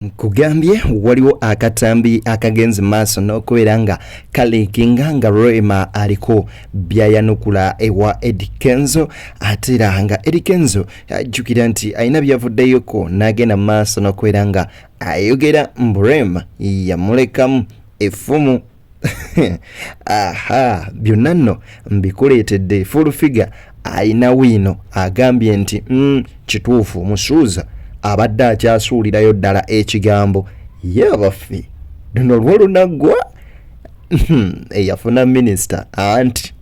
Kugambye waliwo akatambi akagenzi maaso n'okubeera nga kalikinga nga Rema aliko byayanukula ewa Eddie Kenzo ate era nga Eddie Kenzo ajjukira nti alina byavuddeyoko n'agenda maaso n'okubeera nga ayogera mbu Rema yamulekamu effumu. Aha, byonna nno mbikuleetedde full figure alina wiino agambye nti kituufu musuuza abadde akyasuulirayo ddala ekigambo ye baffe luno lwo lunaggwa eyafuna minisita anti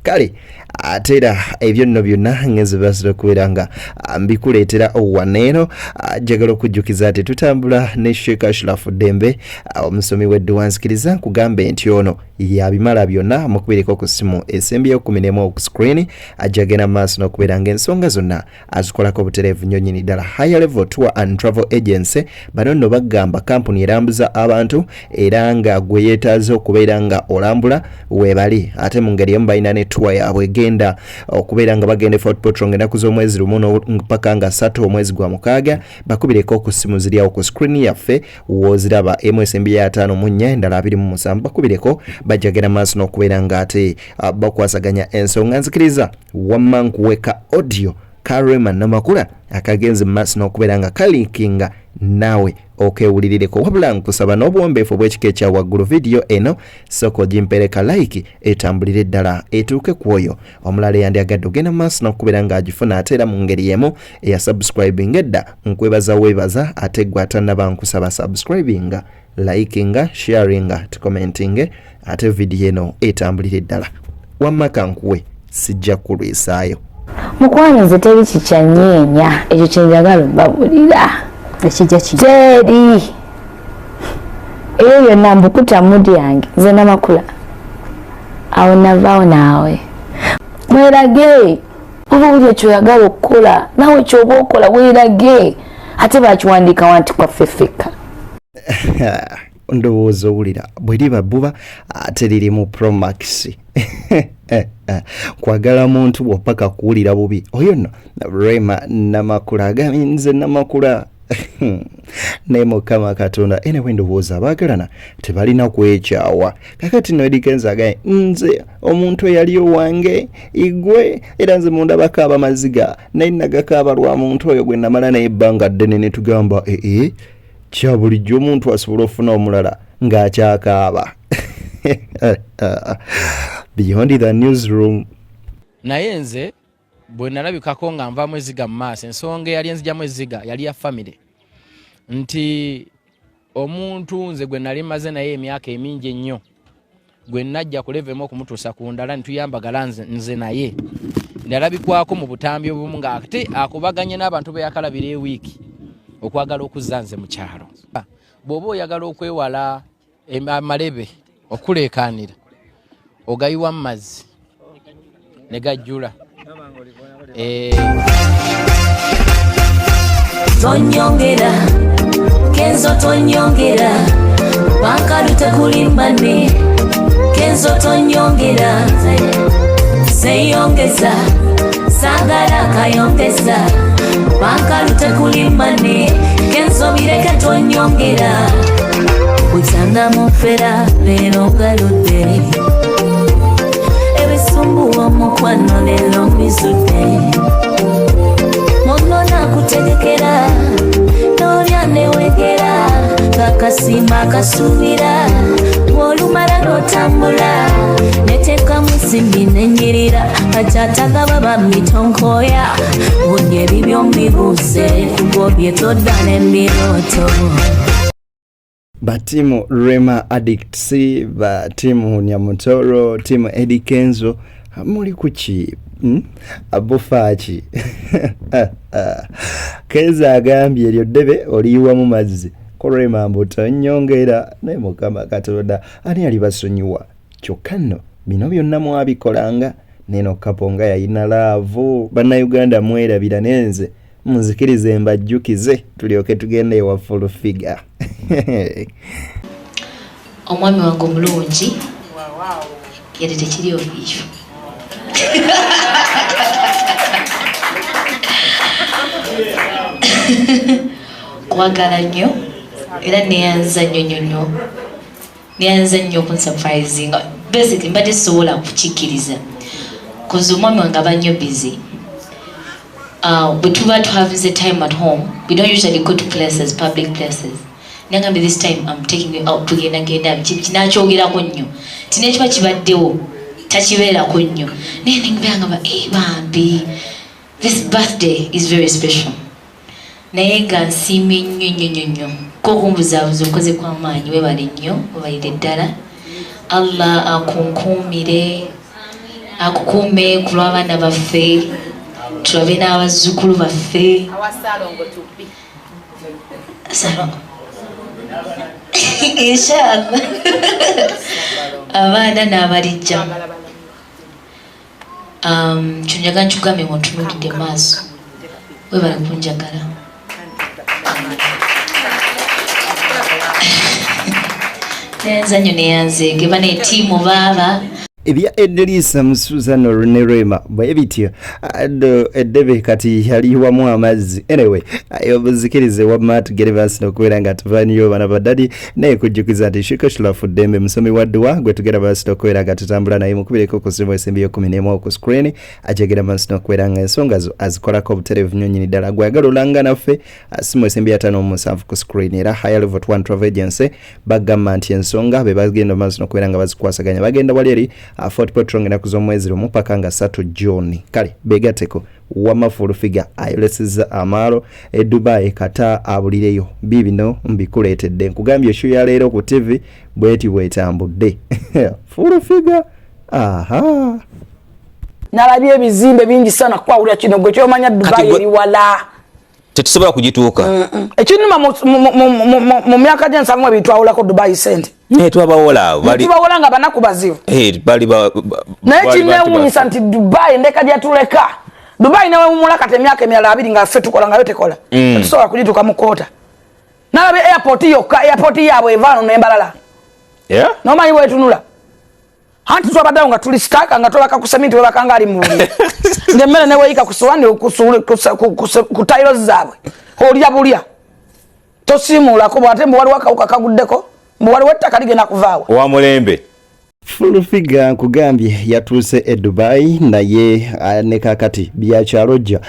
kale ate era ebyo nno byonna ngezi basira okubeera nga mbikuleetera waneeno njagala okujjukiza ati tutambula ne Sheikh Ashraf Dembe omusomi w'eddiwansikiriza nkugambe nti ono yabimala byonna mukubireko ku ssimu esembyeyo 11 ku screen ajagenda maaso n'okubeera ng'ensonga zonna azikolako butereevu nnyo nnyini ddala. Higher Level Tour and Travel Agency bano nno bagamba kampuni erambuza abantu era nga gwe yeetaaze okubeera nga olambula weebali ate mu ngeri emu balina ne tour yaabwe egenda okubeera nga bagenda Fort Portal ng'ennaku z'omwezi lumu mpaka nga 3 omwezi gwa mukaaga bakubireko ku ssimu ziryawo ku screen yaffe woziraba MSMB ya 5 endala 27 bakubireko bajagera maaso n'okubeera nga ate bakwasaganya ensonga nzikiriza wamma nkuweka audio ka Rema Namakula akagenzi maaso n'okubeera nga kalinkinga naawe okewulirireko wabula nkusaba n'obuwombeefu bw'ekika ekya waggulu video eno soko gimpereka like etambulire ddala etuuke ku oyo omulala yandyagadde ogenda maaso n'okubeera ng'agifuna ate era mu ngeri yemu eya subscribing edda nkwebaza weebaza ate gwe atannaba nkusaba subscribinga likinga sharinga commenting ate video eno etambulire ddala wamma kankuwe sijja kulwisaayo mukwano nze teri kikyanyeenya ekyo kyenjagala mbabulira ekijja kiteri eyo yonna mbukuta mudi yange nze Namakula awo navaawo naawe mwerage oba buli ekyoyagala okukola naawe kyoba okola weerage ate bakiwandiika nti kwaffe ffekka ndowooza owulira bwe liba bbuba ate lirimu Promax kwagala muntu bw'opaka kuwulira bubi oyo nno Rema Namakula agambye nze Namakula naye Mukama Katonda anyway ndowooza abaagalana tebalina kwekyawa kakati no Eddie Kenzo agambye nze omuntu eyali owange igwe era nze mundabako abamaziga naye nagakaaba lwa muntu oyo gwe namala naye ebbanga ddene ne tugamba kya bulijjo omuntu asobola ofuna omulala ng'akyakaaba. Beyond the newsroom. Naye nze bwe nalabikako nga nvaamu eziga mu maaso ensonga eyali enzigyamu eziga yali ya famire nti omuntu nze gwe nali maze naye emyaka emingi ennyo gwe najja ku level emu okumutuusa ku ndala ntuyambagala nze naye ndalabikwako mu butambi obumu ng'ate akubaganye n'abantu be yakalabira ewiiki okwagala okuzza nze mu kyalo bw'oba oyagala okwewala amalebe okuleekaanira ogayiwa mu mazzi ne gajjula tonyongera Kenzo tonyongera bankalu tekulimbane Kenzo tonyongera seyongeza sagala kayongeza bankalu tekulimbane Kenzo bireke tonyongera Uchanga mufera lero galudde ebisumbu omukwano lero mbizudde monona kutegekera nolya newegera kakasima kasubira olumala notambula netekamu simbi nenyirira akyatagaba bamitonkoya budde ebibyo mbibuuze kubobye todda n'embirooto Batimu Rema Addicts, batimu Nyamutoro, timu Eddie Kenzo, muli kuki abufachi Kenzo agambye eryo ddebe oliyiwa mu mazzi ko Rema mbuto nyongera naye Mukama Katonda ani ali basonyiwa kyokka nno bino byonna mwabikolanga neno kaponga yayina laavu bannayuganda mwerabira nenze munzikirize mbajjukize tulyoke tugende ewa full figure. Omwami wange omulungi yali tekiri obiyo kwagala nnyo era neyanza nnyo kunsurprising. Basically mbadde sobola kukikkiriza because omwami wange aba nnyo busy. But tuba to have the time at home, we don't usually go to places, public places. Nangambe this time I'm taking you out tugenda kinakyogerako nnyo tinekiba kibaddewo takibeerako nnyo naye nengamba bambi this birthday is very special naye nga nsiimye nnyo kokumbuzabuza okoze kw'amaanyi webale nnyo obalire ddala Allah akukuume ku lw'abaana baffe tulabe n'abazzukulu baffe Salongo inshallah abaana n'abalijja kyonjaga nkyugamye muntunuulidde maaso webale kunjagala nenzanyo neyanzeege bana etiimu baaba ebya Edelisa Musuzano Rema bwe bityo edebe kati yali wamu amazzi anyway ayobuzikirize wa Matt Gervas nokwera nga tuvaniyo bana badadi naye kujukiza nti shikashula fudembe musomi wadduwa gwe tugera basi nokwera nga tutambula naye mukubireko ku simu esembi yo 11 ku screen ajegera basi nokwera nga ensonga zo azikolako obuterevu nyonyini ddala gwagala olanga naffe simu esembi ya 5 ku screen era high level 1 travel agency bagamba nti ensonga be bagenda basi nokwera nga bazikwasaganya bagenda wali eri Fort Petronge na kuzomwezi mupaka nga 3 June kale begateko wamafulu figa ayolesiza amaro Dubai kata abulireyo bibino mbikuletedde nkugambye show ya leero ku TV bweti bwetambudde fulu figa aha nalabye ebizimbe bingi sana kwa uli kino gwe kyomanya Dubai eri wala tetusobola kugituuka ekinuma mu myaka gye nsangu bitwawula ko Dubai sente twabawola bawola nga banaku bazivu bali naye kinewunyisa nti Dubai ndeka gyatuleka Dubai nawe mumulaka temyaka emyala 2 nga ffe tukola ngayo tekola tusobola kugituuka mu kota nalabe airport yaabwe evaano nembalala nomanyi bwetunula anti twabaddawo nga tuli staka nga tolaka ku sementi webaka nga ali mu ngemmere neweyika ku sowani ku tiles zaabwe olya bulya tosimulako bwate mbuwali wakawuka kaguddeko mbuwali wettaka ligenda kuvaawa wa mulembe Fulu figa nkugambye yatuuse Dubai naye ne kakati byakyalojja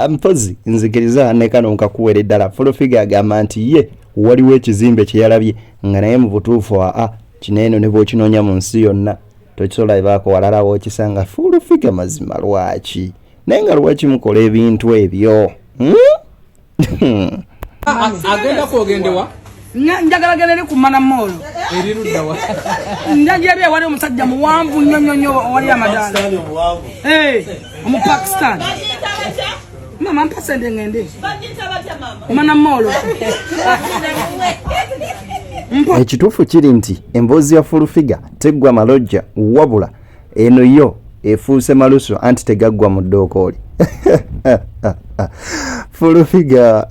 mpozi nzikiriza ne kano nkakuwera eddala Fulu figa agamba nti ye waliwo ekizimbe kye yalabye nga naye mu butuufu kineno ne bw'okinoonya mu nsi yonna tokisobola baako walala w'okisanga Fulu figa mazima lwaki naye nga lwaki mukola ebintu ebyo agenda kwogendewa njagala gende ku mana molo eriruddawa njagala wali omusajja muwanvu nnyo wali amadala omu Pakistan mama mpasende ngende mana molo ekituufu kiri nti emboozi ya Fulu figa teggwa malojja wabula eno yo efuuse malusu anti tegaggwa mu ddookoli Fulu figa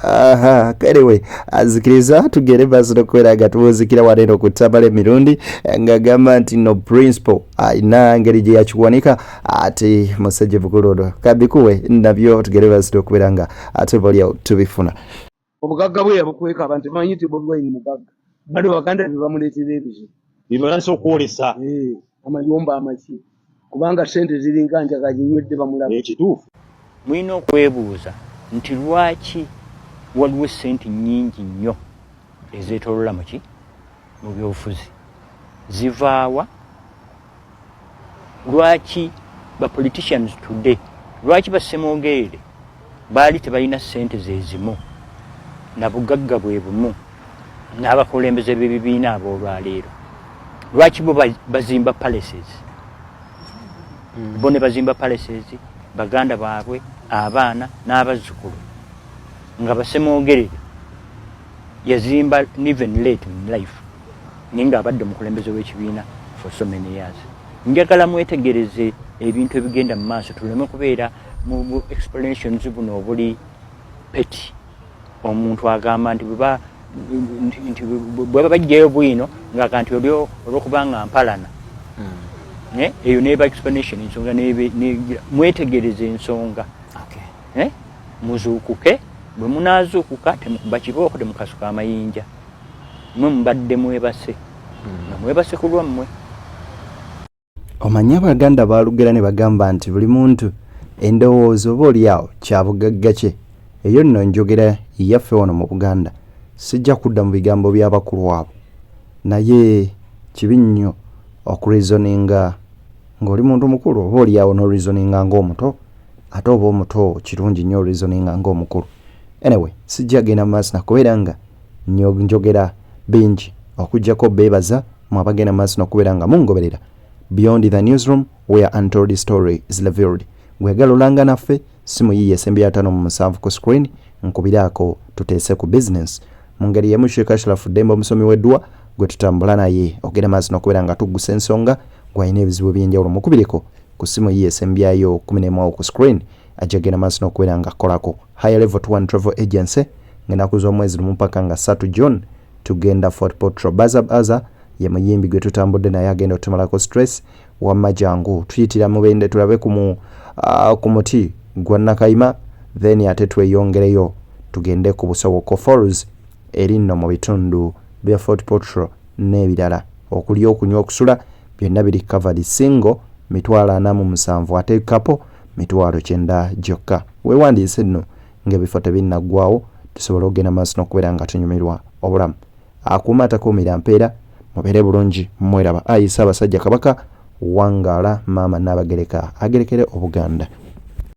kalewe azikiriza tugere basi nokwera tubuzikira waneno kutabale mirundi nga gamba nti no principal ina ngeri gye yakiwanika ate musajja bukulodo kabikuwe nabyo tugere basi nokwera nga ate bolya tubifuna obugagga bwe yabukweka abantu manyi ti bobwayi mugagga bali baganda bibamuleetera ebizi bibalanso okwolesa amayumba amaki kubanga sente ziringa njaga ginywedde bamulaba ekituufu mwino okwebuuza nti lwaki waliwo sente nnyingi nnyo ezeetoolola muki mu byobufuzi zivaawa lwaki ba politicians today lwaki basemoogerere baali tebalina sente zezimu na bugagga bwe bumu n'abakulembeze b'ebibiina ab'olwaleero lwaki bo bazimba palaces bo ne bazimba palaces baganda baabwe abaana n'abazzukulu nga basemoogerere yazimba even late in life ninga abadde mukulembeze w'ekibiina for so many years njagala mwetegereze ebintu ebigenda mu maaso tuleme kubeera mu explanations buno obuli peti omuntu agamba nti bweba bajjayo bwino nga nti olwokubanga mpalana eyo neba explanation ensonga mwetegereze ensonga muzuukuke bwe munaazuukuka temukuba kibooko temukasuka amayinja mwe mbadde mwebase mwebase ku lwammwe. Omanya Abaganda baalugera ne bagamba nti buli muntu endowoozo oba oliawo kyabugagga kye. Eyo nno njogera yaffe wano mu Buganda. Sijja kudda mu bigambo by'abakulu abo. Naye kibi nnyo okureasoninga ng'oli muntu mukulu oba oliawo n'oreasoninga ng'omuto. Ate oba omuto kirungi nnyo reasoninga ng'omukulu. Anyway, sijja genda maaso nakubeera nga njogera bingi okuggyako beebaza mu abagenda maaso nakubeera nga mungoberera Beyond the Newsroom where untold story is revealed. Gwegala olanga naffe simu yiye sembi ya 5 ku screen nkubiraako tuteese ku business. Mu ngeri y'emu Sheikh Ashraf Demba omusomi w'eddwa gwe tutambula naye ogenda maaso nakubeera nga tuggusa ensonga gw'alina ebizibu eby'enjawulo mukubireko ku simu yiye sembi yayo 11 ku screen ajagenda maaso nakubeera nga kolako High Level to One Travel Agency ng'ennaku z'omwezi lumu mpaka nga 3 June tugenda Fort Portal Baza ye muyimbi gwe tutambudde naye agenda otumalako stress wamma jangu tuyitira mubende tulabe ku muti gwa Nakayima then ate tweyongereyo tugende ku Busowoko Falls eri nno mu bitundu bya Fort Portal n'ebirala okulya okunywa okusula byonna biri covered single 47 ate kapo 900 gyokka. Weewandiise nno ng'ebifo tebinnaggwawo tusobola okugenda maaso n'okubeera nga tunyumirwa obulamu. Akuuma atakuumira mpeera mubeere bulungi mweraba. Ayisa abasajja Kabaka wangaala maama Nnabagereka agerekere Obuganda.